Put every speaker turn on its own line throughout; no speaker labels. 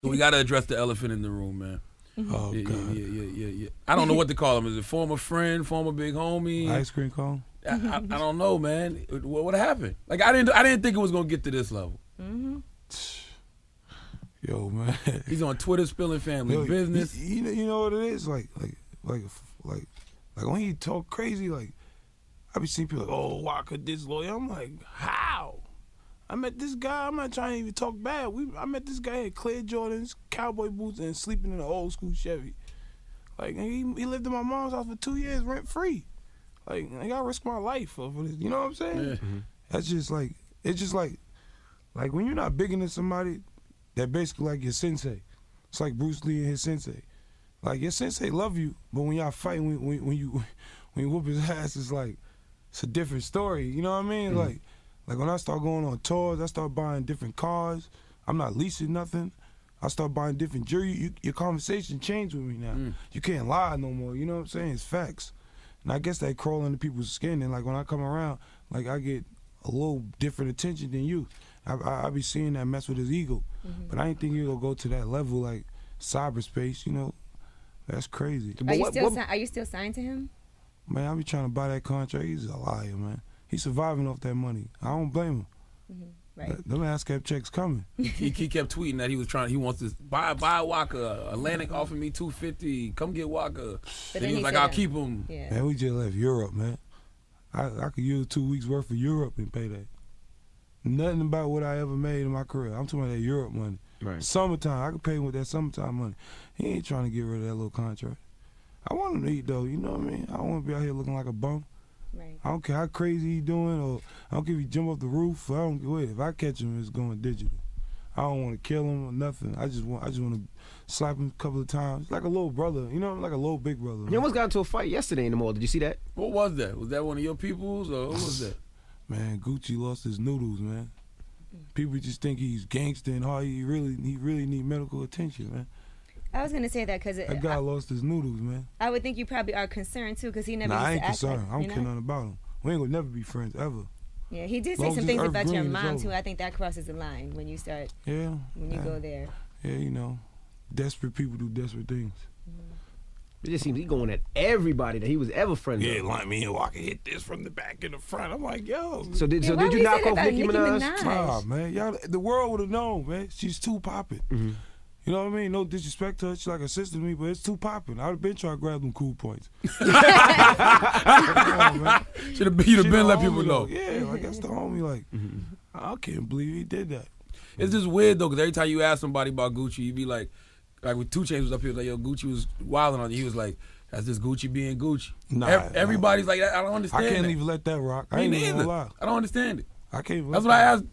So we got to address the elephant in the room, man.
Oh, God.
Yeah. I don't know what to call him. Is it former friend, former big homie?
Ice cream cone?
I don't know, man. What happened? Like I didn't think it was gonna get to this level.
Mm-hmm.
Yo, man.
He's on Twitter spilling family business.
You know what it is? Like when he talk crazy, like I be seeing people like, oh, Waka this lawyer. I'm like, how? I met this guy. I'm not trying to even talk bad. I met this guy at Clear Jordans, cowboy boots, and sleeping in an old school Chevy. Like he lived in my mom's house for 2 years rent free. Like I gotta risk my life for this. You know what I'm saying?
Yeah.
Mm-hmm. That's just like it's just like when you're not bigger than somebody, that basically like your sensei. It's like Bruce Lee and his sensei. Like your sensei love you, but when y'all fight, when you whoop his ass, it's a different story. You know what I mean? Mm-hmm. Like when I start going on tours, I start buying different cars. I'm not leasing nothing. I start buying different jewelry. Your conversation changed with me now. You can't lie no more. You know what I'm saying? It's facts. And I guess that crawl into people's skin. And like when I come around, like I get a little different attention than you. I be seeing that mess with his ego. Mm-hmm. But I ain't think he'll go to that level, like cyberspace, you know. That's crazy.
Are you still signed to him?
Man, I be trying to buy that contract. He's a liar, man. He's surviving off that money. I don't blame him.
Mm-hmm. Right.
Them ass kept checks coming.
He kept tweeting that he wants to buy Waka. Atlantic offered me $250. Come get Waka. Then he was like, I'll keep him.
Yeah.
Man, we just left Europe, man. I could use 2 weeks worth of Europe and pay that. Nothing about what I ever made in my career. I'm talking about that Europe money.
Right.
Summertime, I could pay him with that summertime money. He ain't trying to get rid of that little contract. I want him to eat though, you know what I mean? I don't want to be out here looking like a bum.
Right.
I don't care how crazy he doing, or I don't care if he jump off the roof. I don't care. If I catch him, it's going digital. I don't want to kill him or nothing. I just want to slap him a couple of times, like a little brother. You know, like a little big brother.
You almost got into a fight yesterday in the mall. Did you see that?
What was that? Was that one of your peoples, or what was that?
Man, Gucci lost his noodles, man. People just think he's gangster and hard. He really need medical attention, man.
I was gonna say that because
that guy lost his noodles, man.
I would think you probably are concerned too, because he never.
Nah, I ain't
used to
concerned.
act like,
I don't care nothing about him. We ain't gonna never be friends ever.
Yeah, he did say some things about your mom too. I think that crosses the line when you start.
Yeah.
When you go there.
Yeah, you know, desperate people do desperate things.
Mm-hmm.
It just seems he going at everybody that he was ever friends with.
Yeah, like me and Waka hit this from the back and the front. I'm like, yo.
So did you knock off Nicki Minaj?
Nah, man. Y'all, the world would have known, man. She's too popping.
Mm-hmm.
You know what I mean? No disrespect to her. She's like a sister to me, but it's too popping. I would have been trying to grab them cool points. You'd
have been let people know.
Yeah, like that's the homie. Like, I can't believe he did that.
It's just weird though, because every time you ask somebody about Gucci, you be like with 2 Chainz was up here, like, yo, Gucci was wilding on you. He was like, that's just Gucci being Gucci.
Nah,
everybody's like, I don't understand.
I can't even let that rock. I ain't even gonna lie.
I don't understand it.
I can't.
That's what I asked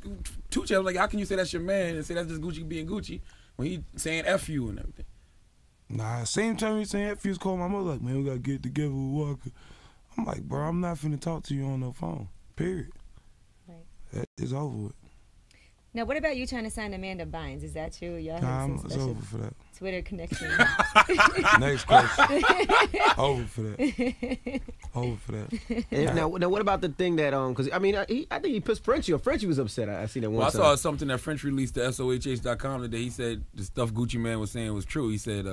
2 Chainz. I was like, how can you say that's your man and say that's just Gucci being Gucci when he saying F you and everything?
Nah, same time he saying F you, called my mother like, man, we gotta get together with Waka. I'm like, bro, I'm not finna talk to you on the phone. Period.
Right.
It's over with.
Now, what about you trying to sign Amanda Bynes? Is that true? Y'all
nah,
have some
it's over for that.
Twitter connection.
Next question. Over for that. Over for that.
And now, what about the thing that because I mean, I think he pissed Frenchie, or Frenchie was upset. I seen that one.
Well,
time.
I saw something that French released to SOHH.com today. He said the stuff Gucci Man was saying was true. He said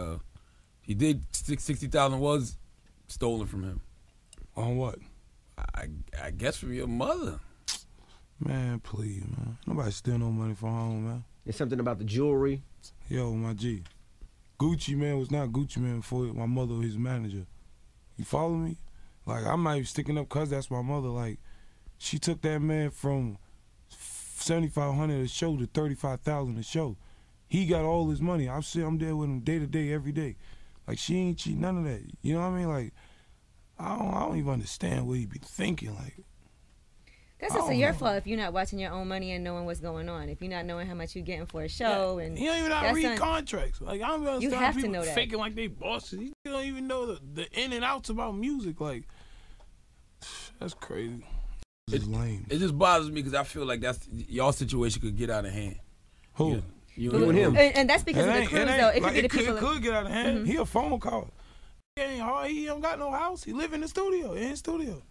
he did 60,000 was stolen from him.
On what?
I guess from your mother.
Man, please, man. Nobody steal no money from home, man.
There's something about the jewelry.
Yo, my G. Gucci Man was not Gucci Man before my mother was his manager. You follow me? Like, I'm not even sticking up because that's my mother. Like, she took that man from $7,500 a show to $35,000 a show. He got all his money. I'm there with him day to day, every day. Like, she ain't cheat, none of that. You know what I mean? Like, I don't even understand what he be thinking. Like,
that's also your fault if you're not watching your own money and knowing what's going on. If you're not knowing how much you're getting for a show, and
he don't even know how to read contracts. Like, I don't understand
you have
people
to know that.
faking like they bosses. He don't even know the in and outs about music. Like, that's crazy. It's lame.
It just bothers me because I feel like that's y'all situation could get out of hand.
Who?
You and him.
And that's because of the crews, though. It could be the people.
It could get out of hand. Mm-hmm. He a phone call. He ain't hard. He don't got no house. He live in the studio. In his studio.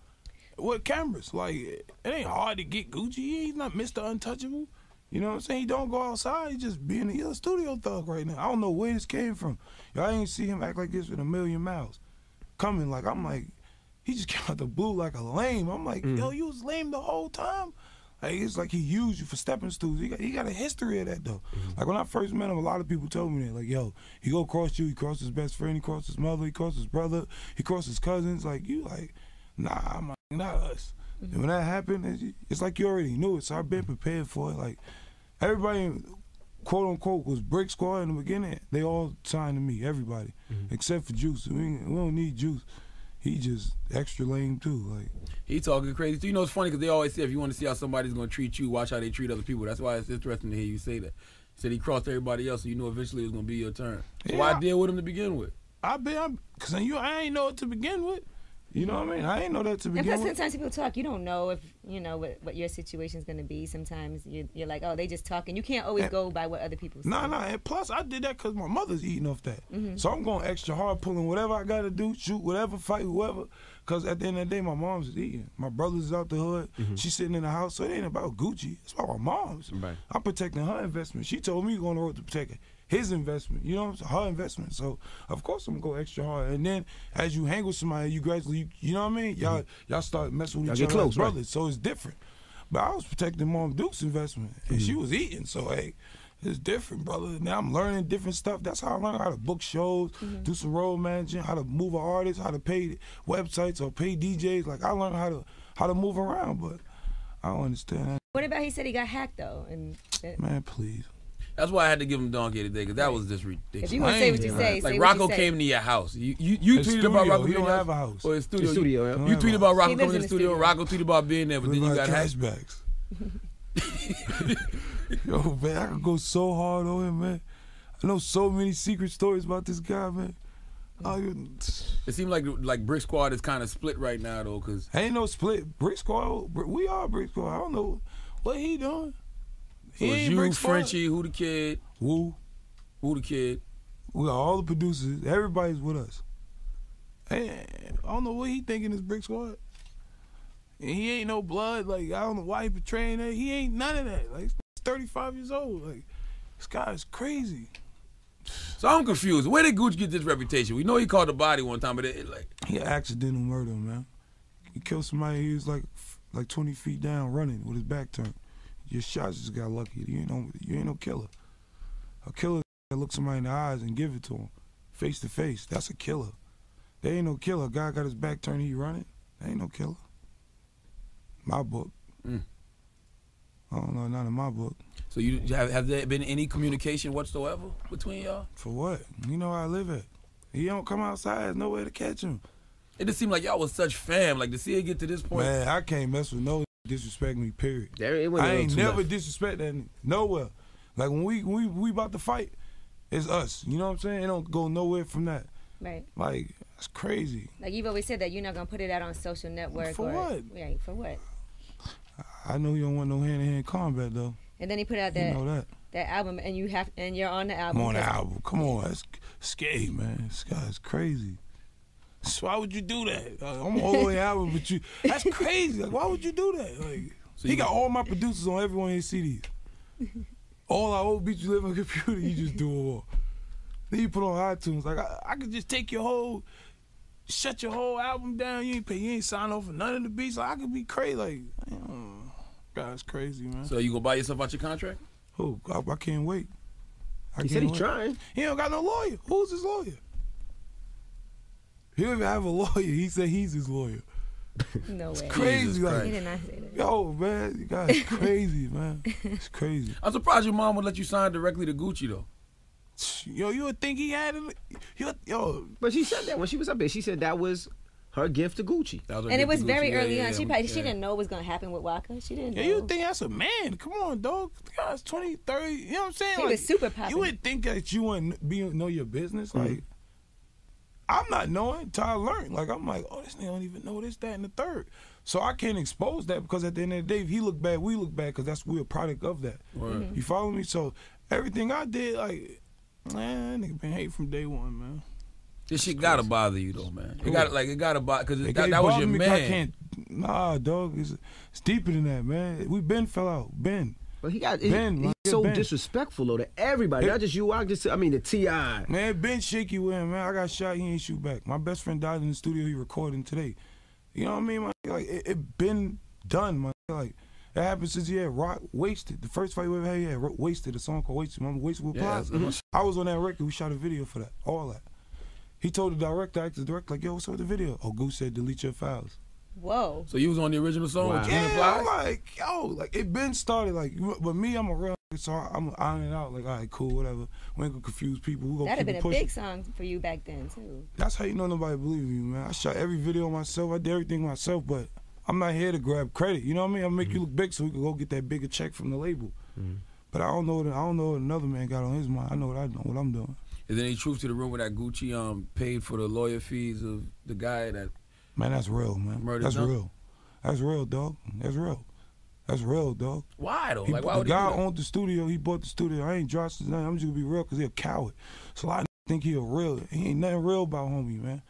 With cameras. Like, it ain't hard to get Gucci. He's not Mr. Untouchable. You know what I'm saying? He don't go outside. He just being a studio thug right now. I don't know where this came from. Yo, I ain't see him act like this with a million miles. Coming like, I'm like, he just came out the blue like a lame. I'm like, yo, you was lame the whole time? Like, it's like he used you for stepping stools. He got a history of that, though. Like, when I first met him, a lot of people told me that. Like, yo, he go cross you, he crossed his best friend, he crossed his mother, he crossed his brother, he crossed his cousins. Like, you like, nah, I'm like, not us. And when that happened, it's like you already knew it, so I've been prepared for it. Like, everybody, quote unquote, was Brick Squad in the beginning. They all signed to me, everybody, except for Juice. We don't need Juice. He just extra lame too. Like,
he talking crazy too. You know, it's funny because they always say if you want to see how somebody's gonna treat you, watch how they treat other people. That's why it's interesting to hear you say that. He said he crossed everybody else, so you know eventually it was gonna be your turn. So why deal with him to begin with?
Because I ain't know it to begin with. You know what I mean? I ain't know that to begin with.
And plus, sometimes people talk. You don't know if you know what your situation's gonna be. Sometimes you're like, oh, they just talking. You can't always go by what other people say.
Nah. And plus, I did that because my mother's eating off that. So I'm going extra hard, pulling whatever I gotta do, shoot whatever, fight whoever. Because at the end of the day, my mom's is eating. My brother's is out the hood. She's sitting in the house. So it ain't about Gucci. It's about my mom's. Right. I'm protecting her investment. She told me going to road to protect his investment. You know what I'm saying? Her investment. So of course I'm gonna go extra hard. And then as you hang with somebody, you gradually, you know what I mean? Y'all start messing with each other like brothers. Right. So it's different. But I was protecting Mom Duke's investment, and she was eating. So hey, it's different, brother. Now I'm learning different stuff. That's how I learn how to book shows, do some road managing, how to move an artist, how to pay websites or pay DJs. Like I learned how to move around, but I don't understand.
What about he said he got hacked though?
Man, please.
That's why I had to give him Donkey today, because that was just ridiculous.
If you want to say what you say,
like Rocco came to your house. You tweeted about Rocco.
You don't have a house.
Or his studio.
Yeah.
You tweeted about Rocco coming to the studio. Rocco tweeted about being there, but then you got
cashbacks. Yo, man, I could go so hard on him, man. I know so many secret stories about this guy, man.
It seems like Brick Squad is kind of split right now, though, because
ain't no split. Brick Squad, we are Brick Squad. I don't know what he doing.
So it's you, Frenchie, Who the Kid,
Woo
the Kid.
We got all the producers. Everybody's with us. Hey, I don't know what he thinking is Brick Squad. And he ain't no blood. Like, I don't know why he portraying that. He ain't none of that. Like, he's 35 years old. Like, this guy is crazy.
So I'm confused. Where did Gucci get this reputation? We know he caught the body one time, but
he an accidental murder, man. He killed somebody. He was like 20 feet down running with his back turned. Your shots just got lucky. You ain't no killer. A killer that look somebody in the eyes and give it to him, face to face. That's a killer. There ain't no killer. A guy got his back turned, he running. There ain't no killer. My book. I don't know, not in my book.
So you have there been any communication whatsoever between y'all?
For what? You know where I live at. He don't come outside. There's nowhere to catch him.
It just seemed like y'all was such fam. Like to see it get to this point.
Man, I can't mess with no disrespect me, period.
I
ain't never disrespect that nowhere. Like when we about to fight, it's us. You know what I'm saying? It don't go nowhere from that.
Right.
Like, that's crazy.
Like you've always said that you're not gonna put it out on social network.
For what?
Right, for what?
I know you don't want no hand-to-hand combat though.
And then he put out that,
you know
that album, and you're on the album.
I'm on the album. Come on, that's scary, man. This guy's crazy. So why would you do that? I'm all the way album, but that's crazy. Like, why would you do that? Like, so he got all my producers on every one of his CDs. All our old beats you live on the computer, you just do it all. Then you put on iTunes. Like, I could just take shut your whole album down. You ain't sign off for none of the beats. Like, I could be crazy. Like, guy's crazy, man.
So you gonna buy yourself out your contract?
Oh, I can't wait.
He said he's trying.
He don't got no lawyer. Who's his lawyer? He don't even have a lawyer. He said he's his lawyer.
No way.
It's crazy. Like,
he did not say that.
Yo, man, you guys crazy, man. It's crazy.
I'm surprised your mom would let you sign directly to Gucci, though.
Yo, you would think he had it. Yo.
But she said that when she was up there. She said that was her gift to Gucci.
And it was very early on. She didn't know what was going to happen with Waka. She didn't know.
You would think that's a man. Come on, dog. The guy's 20, 30. You know what I'm saying?
He was super popular.
You would think that you wouldn't know your business. Like, I'm not knowing until I learn. Like, I'm like, oh, this nigga don't even know this, that, and the third. So I can't expose that because at the end of the day, if he look bad, we look bad because we're a product of that. You follow me? So everything I did, like, man, that nigga been hate from day one, man.
This shit gotta bother you though, man. It gotta bother because that was your man.
Nah, dog, it's deeper than that, man. We been fell out, been.
But he's
Ben.
so disrespectful though to everybody, not just you. The T.I.
Man, Ben shaky with him, man. I got shot, he ain't shoot back. My best friend died in the studio, he recording today. You know what I mean, man? Like, it been done, man. Like, it happened since he had Rock Wasted. The first fight we ever had, he had Wasted, a song called Wasted. Remember Wasted with Plies? I was on that record, we shot a video for that, all that. He told the director, like, yo, what's up with the video? Oh, Goose said, delete your files.
Whoa.
So you was on the original song with King and
Yeah, I'm
Plies?
like, yo, like, it been started, like, but me, I'm a real, so I'm ironing out, like, all right, cool, whatever. We ain't gonna confuse people. We gonna
That'd
keep
have been
it
a
pushing.
big song for you back then, too.
That's how you know nobody believe you, man. I shot every video myself. I did everything myself, but I'm not here to grab credit. You know what I mean? I'll make you look big so we can go get that bigger check from the label. But I don't know what another man got on his mind. I know what I'm doing.
Is there any truth to the rumor that Gucci paid for the lawyer fees of the guy that?
Man, that's real, man.
Murdered
That's real. That's real, dog. That's real. That's real, dog.
Why though? Like, why
The
would he
guy
do that?
owned the studio. He bought the studio. I ain't dropped his name. I'm just gonna be real because he a coward. So I think he a real. He ain't nothing real about homie, man.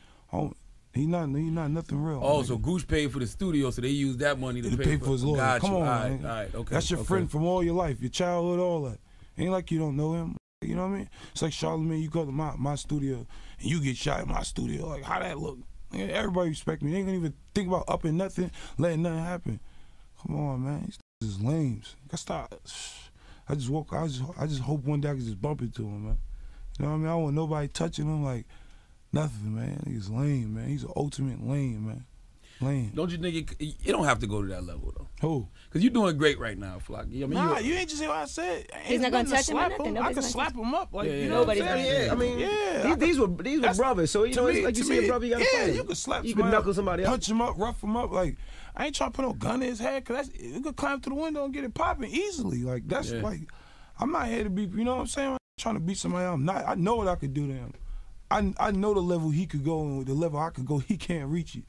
He not nothing real.
Oh,
nigga.
so Gooch paid for the studio, so they used that money to
pay for his lawyer.
Got
Come
you.
on,
all right,
nigga.
all right, okay.
That's your friend from all your life, your childhood, all that. Ain't like you don't know him. You know what I mean? It's like Charlamagne, you go to my studio and you get shot in my studio. Like, how that look? Nigga, everybody respect me. They ain't gonna even think about upping nothing, letting nothing happen. Come on, man. These is lames. I stop. I just hope one day I can just bump into him, man. You know what I mean? I don't want nobody touching him like nothing, man. He's lame, man. He's an ultimate lame, man. Lame.
Don't you think you don't have to go to that level though?
Who?
Because you're doing great right now, Flock. I mean,
Nah, you ain't just say what I said.
He's not gonna touch him or nothing.
I
Nobody's
can
gonna
slap him up. Like,
Yeah,
you
yeah.
know what I'm
Nobody's
saying?
gonna-
I mean,
Yeah,
these were brothers, so you know, it's like you see a brother, you gotta fight.
You can slap
You
somebody
can knuckle
up,
somebody up.
punch him up, rough him up. Like, I ain't trying to put no gun in his head, because you could climb through the window and get it popping easily. Like, that's like, I'm not here to be, you know what I'm saying? I'm not trying to beat somebody up. I know what I could do to him. I know the level he could go, and with the level I could go, he can't reach it.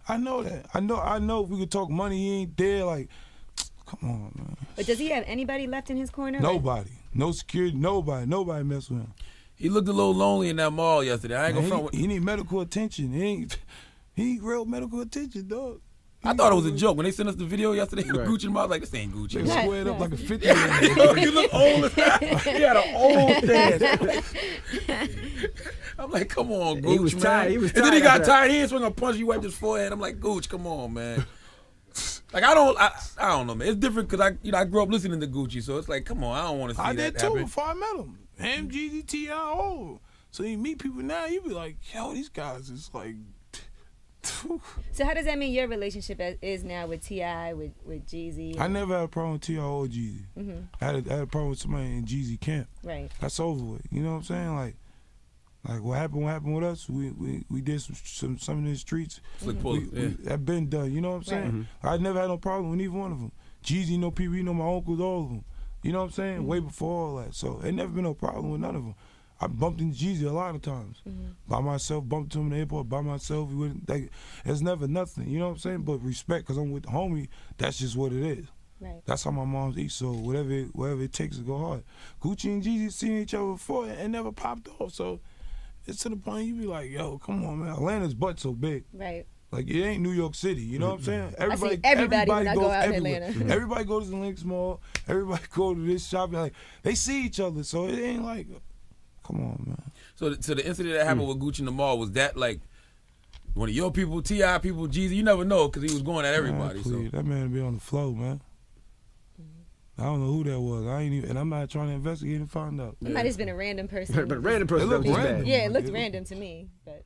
I know that. I know if we could talk money, he ain't there. Like, come on, man.
But does he have anybody left in his corner?
Nobody. No security, nobody mess with him.
he looked a little lonely in that mall yesterday. I ain't gonna front with.
He need medical attention. He ain't real medical attention, dog.
I thought it was a joke when they sent us the video yesterday.
Right.
Gucci and I was like, this ain't Gucci.
They squared up like a 50-year-old.
You look old as that. He had an old dance. I'm like, come on, Gooch,
He was
man.
tired. He was
And then he
tired
got
after
tired. He didn't swing a punch. He wiped his forehead. I'm like, Gooch, come on, man. Like, I don't know, man. It's different because I grew up listening to Gucci, so it's like, come on, I don't want to see
I
that
did too
happen.
before I met him. Him, Jeezy, T.I., all. So you meet people now, you be like, yo, these guys is like.
So how does that mean your relationship is now with T.I., with Jeezy?
I never had a problem with T.I. or Jeezy.
Mm-hmm.
I had a problem with somebody in Jeezy camp.
Right.
That's over with. You know what I'm saying? Like what happened with us? We did some in the streets.
Slick pullers, yeah.
That been done. You know what I'm saying? I never had no problem with either one of them. Jeezy know people, you know my uncles, all of them. You know what I'm saying? Way before all that. So it never been no problem with none of them. I bumped into Jeezy a lot of times. By myself, bumped into him in the airport by myself. It's never nothing, you know what I'm saying? But respect, because I'm with the homie, that's just what it is.
Right.
That's how my mom's eat, so whatever it takes to go hard. Gucci and Jeezy seen each other before and never popped off, so it's to the point you be like, yo, come on, man. Atlanta's butt so big.
Right.
Like, it ain't New York City, you know what I'm saying?
I see everybody when I go out in
everywhere.
Atlanta.
Everybody goes to the Lynx Mall. Everybody go to this shopping. Like, they see each other, so it ain't like, come on, man.
So the incident that happened with Gucci in the mall, was that like one of your people, T.I. people, Jeezy? You never know because he was going at everybody.
Man,
So
please, that man be on the flow, man. I don't know who that was. I ain't even, and I'm not trying to investigate and find out.
It might have just been a random person.
But a random person
It
that
looked
was just
random.
bad.
Yeah, it looked random to me, but.